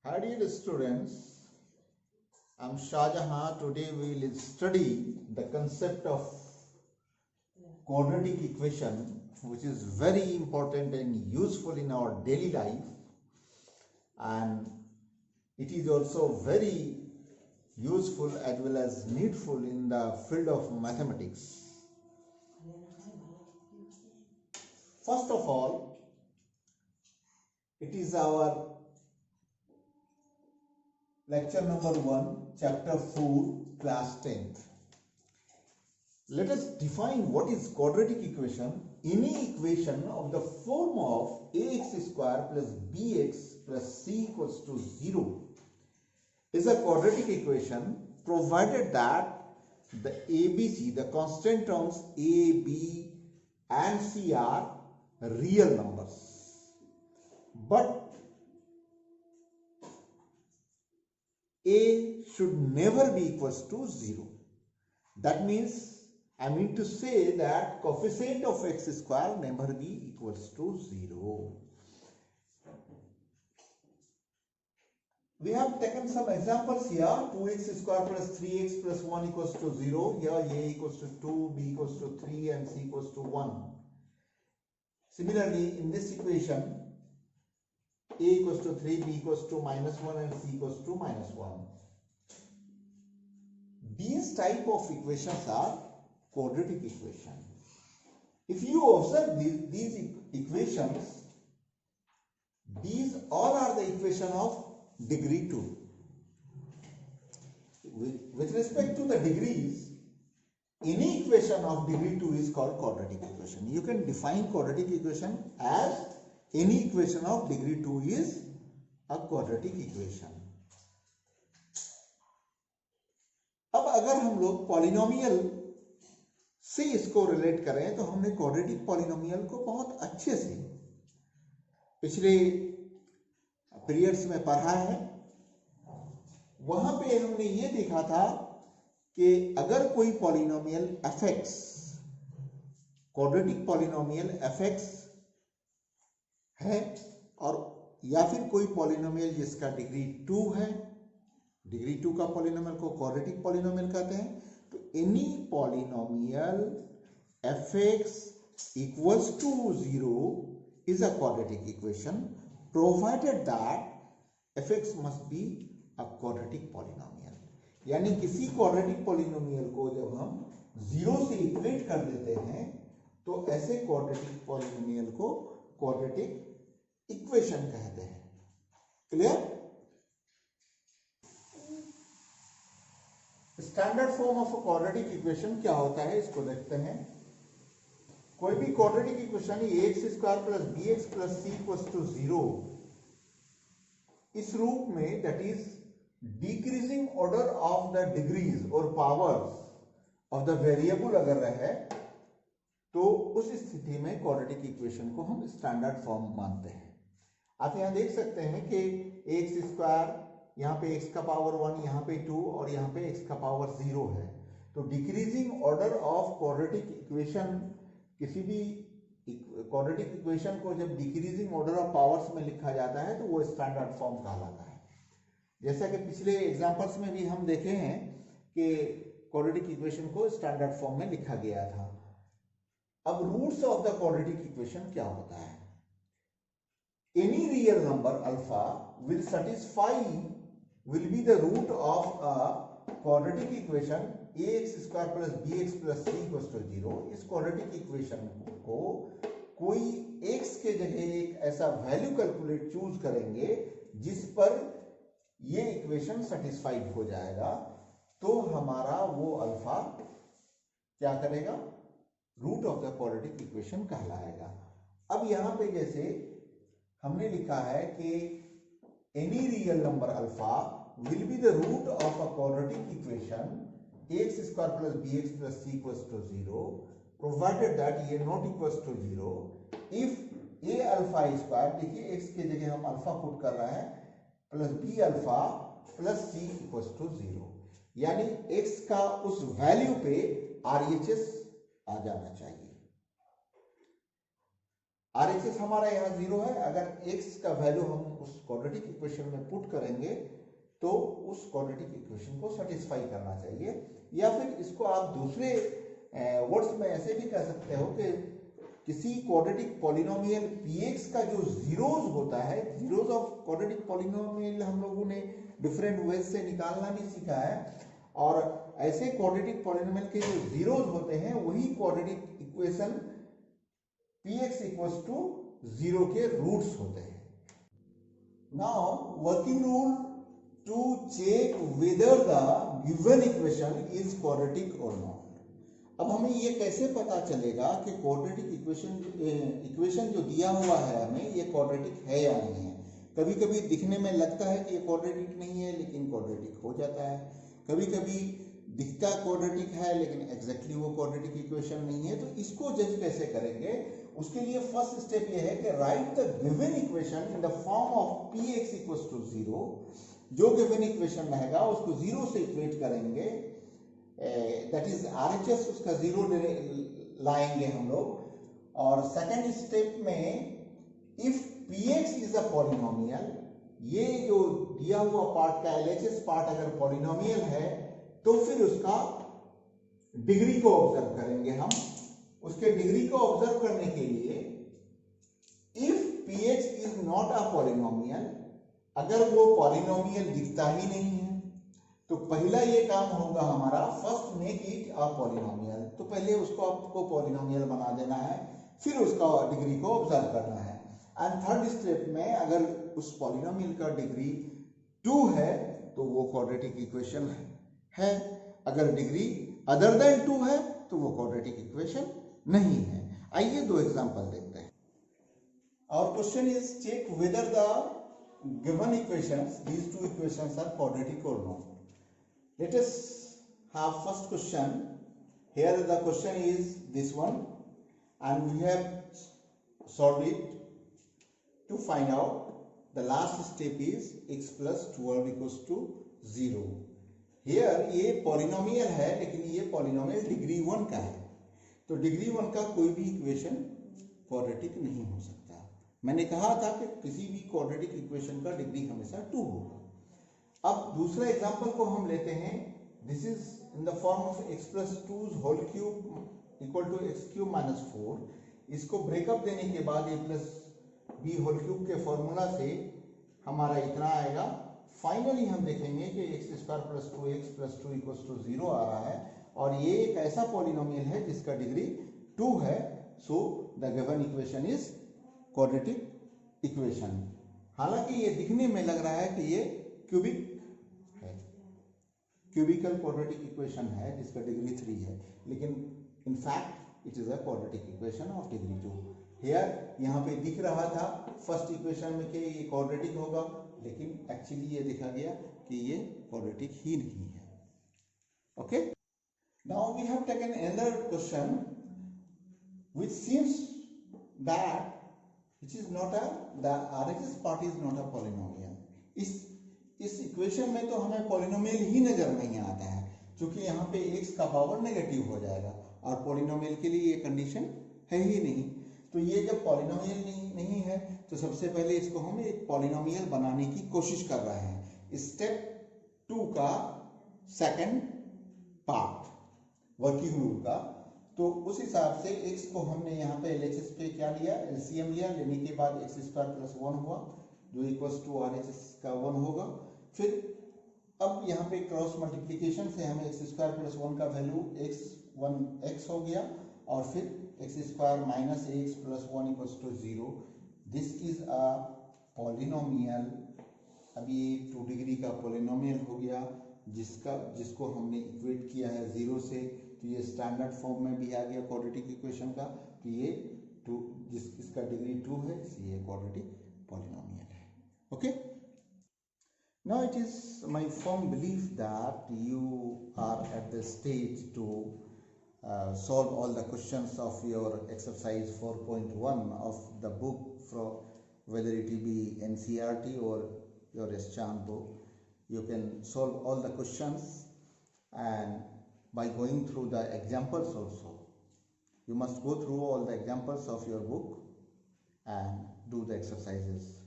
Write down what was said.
Hi dear students, I'm Shahjahan. Today we will study the concept of quadratic equation, which is very important and useful in our daily life, and it is also very useful as well as needful in the field of mathematics. First of all, it is our lecture number 1, chapter 4, class 10th. Let us define what is quadratic equation. Any equation of the form of ax square plus bx plus c equals to 0 is a quadratic equation provided that the ABC, the constant terms a, b and c are real numbers. But a should never be equals to 0. That means I mean to say that coefficient of x square never be equals to 0. We have taken some examples here. 2x square plus 3x plus 1 equals to 0. Here a equals to 2, b equals to 3 and c equals to 1. Similarly, in this equation, a equals to 3, b equals to minus 1 and c equals to minus 1. These type of equations are quadratic equation. If you observe these equations, these all are the equation of degree 2. With respect to the degrees, any equation of degree 2 is called quadratic equation. You can define quadratic equation as any equation of degree 2 is a quadratic equation. अब अगर हम लोग polynomial से इसको relate करें तो हमने quadratic polynomial को बहुत अच्छे से पिछले पीरियड्स में पढ़ा है. वहां पे हमने ये देखा था कि अगर कोई polynomial fx, quadratic polynomial fx है और या फिर कोई पॉलिनोमियल जिसका डिग्री 2 है, डिग्री 2 का पॉलिनोमियल को क्वाड्रेटिक पॉलिनोमियल कहते हैं. तो any polynomial fx equals to 0 is a quadratic equation provided that fx must be a quadratic polynomial. यानी किसी क्वाड्रेटिक पॉलिनोमियल को जब हम 0 से इक्वेट कर देते हैं तो ऐसे क्वाड्रेटिक पॉलिनोमियल को क्वाड्रेटिक इक्वेशन कहते हैं. Clear? Standard form of quadratic equation क्या होता है इसको देखते हैं. कोई भी quadratic equation ax square plus bx plus c equals to 0 इस रूप में, that is decreasing order of the degrees और पावर्स ऑफ द वेरिएबल अगर रहे तो उस स्थिति में क्वाड्रेटिक इक्वेशन को हम स्टैंडर्ड फॉर्म मानते हैं. आप यहां देख सकते हैं कि ax स्क्वायर, यहाँ पे x का पावर 1, यहाँ पे 2 और यहाँ पे x का पावर 0 है. तो decreasing order of quadratic equation, किसी भी क्वाड्रेटिक इक्वेशन को जब डिक्रीजिंग ऑर्डर ऑफ पावर्स में लिखा जाता है तो वो स्टैंडर्ड फॉर्म कहलाता है. जैसा कि पिछले एग्जांपल्स में भी हम देखे हैं कि क्वाड्रेटिक इक्वेशन को स्टैंडर्ड फॉर्म में लिखा गया था. अब roots of the quadratic equation क्या होता है. Any real number alpha will satisfy, will be the root of a quadratic equation ax square plus bx plus c equals to 0. इस क्वाड्रेटिक इक्वेशन को कोई x के जगह एक ऐसा वैल्यू कैलकुलेट चूज करेंगे जिस पर ये इक्वेशन सेटिस्फाइड हो जाएगा तो हमारा वो अल्फा क्या करेगा, root of the quadratic equation कहलाएगा. अब यहां पे जैसे हमने लिखा है कि any real number alpha will be the root of a quadratic equation ax square plus bx plus c equals to 0 provided that a not equals to 0 if a alpha square, देखिए x के जगह हम alpha put कर रहे हैं, plus b alpha plus c equals to 0. यानी x का उस वैल्यू पे RHS आ जाना चाहिए. RHS हमारा यहाँ 0 है। अगर x का वैल्यू हम उस क्वाड्रेटिक इक्वेशन में पुट करेंगे तो उस क्वाड्रेटिक इक्वेशन को सेटिस्फाई करना चाहिए। या फिर इसको आप दूसरे वर्ड्स में ऐसे भी कह सकते हो कि किसी क्वाड्रेटिक पॉलिनोमियल px का जो जीरोज होता है, जीरोज ऑफ क्वाड्रेटिक पॉलिनोमियल हम लोगों ने डिफरेंट वेज से निकालना भी सीखा है, और ऐसे क्वाड्रेटिक पॉलिनोमियल के जो जीरोज होते हैं वही quadratic equation px equals to 0 के रूट्स होते हैं। Now working rule to check whether the given equation is quadratic और नॉट। अब हमें ये कैसे पता चलेगा कि क्वाड्रेटिक इक्वेशन जो दिया हुआ है हमें ये क्वाड्रेटिक है या नहीं है। कभी कभी दिखने में लगता है कि ये क्वाड्रेटिक नहीं है लेकिन क्वाड्रेटिक हो जाता है, कभी कभी दिखता क्वाड्रेटिक है लेकिन एग्जैक्टली वो क्वाड्रेटिक इक्वेशन नहीं है। तो इसको जज कैसे करेंगे, उसके लिए फर्स्ट स्टेप ये है कि write the given equation in the form of px equals to 0। जो गिवन इक्वेशन रहेगा उसको 0 से इक्वेट करेंगे, दैट इज RHS उसका 0 लाएंगे हम लोग। और सेकेंड स्टेप में if px is a polynomial, ये जो दिया हुआ पार्ट का LHS पार्ट अगर पॉलिनोमियल है तो फिर उसका डिग्री को ऑब्जर्व करेंगे हम। उसके डिग्री को ऑब्जर्व करने के लिए if px is not a polynomial, अगर वो पॉलिनोमियल दिखता ही नहीं है तो पहला ये काम होगा हमारा, first make it a polynomial. तो पहले उसको आपको पॉलिनोमियल बना देना है, फिर उसका डिग्री को ऑब्जर्व करना है। एंड थर्ड स्टेप में अगर उस पॉलिनोमियल का डिग्री 2 है तो वो क्वाड्रेटिक इक्वेशन है, अगर डिग्री अदर देन 2 है तो वो क्वाड्रेटिक इक्वेशन नहीं है। आइए दो एग्जांपल देखते हैं। और question is check whether the given equations, these two equations are quadratic or not. Let us have first question. Here the question is this one and we have solved it. To find out the last step is x plus 12 equals to 0. Here ये polynomial है लेकिन ये polynomial degree 1 का है, तो degree 1 का कोई भी इक्वेशन क्वाड्रेटिक नहीं हो सकता। मैंने कहा था कि किसी भी क्वाड्रेटिक इक्वेशन का डिग्री हमेशा 2 होगा। अब दूसरा एग्जांपल को हम लेते हैं। This is in the form of x plus 2 whole cube equal to x cube minus 4। इसको ब्रेकअप देने के बाद a plus B whole cube के फॉर्मूला से हमारा इतना आएगा। फाइनली हम देखेंगे कि x square plus 2x plus 2 equals to 0 आ रहा है, और ये एक ऐसा पॉलिनोमियल है जिसका डिग्री 2 है। So the given equation is quadratic equation. हालांकि ये दिखने में लग रहा है कि ये क्यूबिक है, क्यूबिकल क्वाड्रेटिक इक्वेशन है जिसका डिग्री 3 है, लेकिन in fact it is a quadratic equation of degree 2। Here यहाँ पे दिख रहा था फर्स्ट इक्वेशन में कि ये क्वाड्रेटिक होगा, लेकिन एक्चुअली ये देखा गया कि ये क्वाड्रेटिक ही नहीं है। Okay, now we have taken another question which seems that which is not a, the RHS part is not a polynomial. इस इक्वेशन में तो हमें पॉलिनोमियल ही नजर नहीं आता है, क्योंकि यहाँ पे x का पावर नेगेटिव हो जाएगा और पॉलिनोमियल के लिए ये कंडीशन है ही नहीं। तो ये जब पॉलिनोमियल नहीं है तो सबसे पहले इसको हम एक पॉलिनोमियल बनाने की कोशिश कर रहे हैं। स्टेप 2 का सेकंड पार्ट वर्किंग रूल का, तो उस हिसाब से x को हमने यहाँ पे LHS पे क्या लिया, LCM लिया। लेने के बाद x स्क्वायर प्लस 1 हुआ जो इक्वल्स टू RHS का 1 होगा। फिर अब यहाँ पे क्रॉस मल्टीप्लीकेशन से हमें x स्क्वायर प्लस 1 का वैल्यू x हो गया, और फिर x square minus x plus 1 equals to 0। This is a polynomial. अब ये 2 डिग्री का पॉलिनोमियल हो गया जिसको हमने इक्वेट किया है 0 से, तो ये स्टैंडर्ड फॉर्म में भी आ गया क्वाड्रेटिक इक्वेशन का। तो ये इसका डिग्री 2 है, इसलिए क्वाड्रेटिक पॉलिनोमियल है। Okay, now it is my firm belief that you are at the stage to solve all the questions of your exercise 4.1 of the book, from whether it will be NCERT or your Eschan book. You can solve all the questions, and by going through the examples also. You must go through all the examples of your book and do the exercises.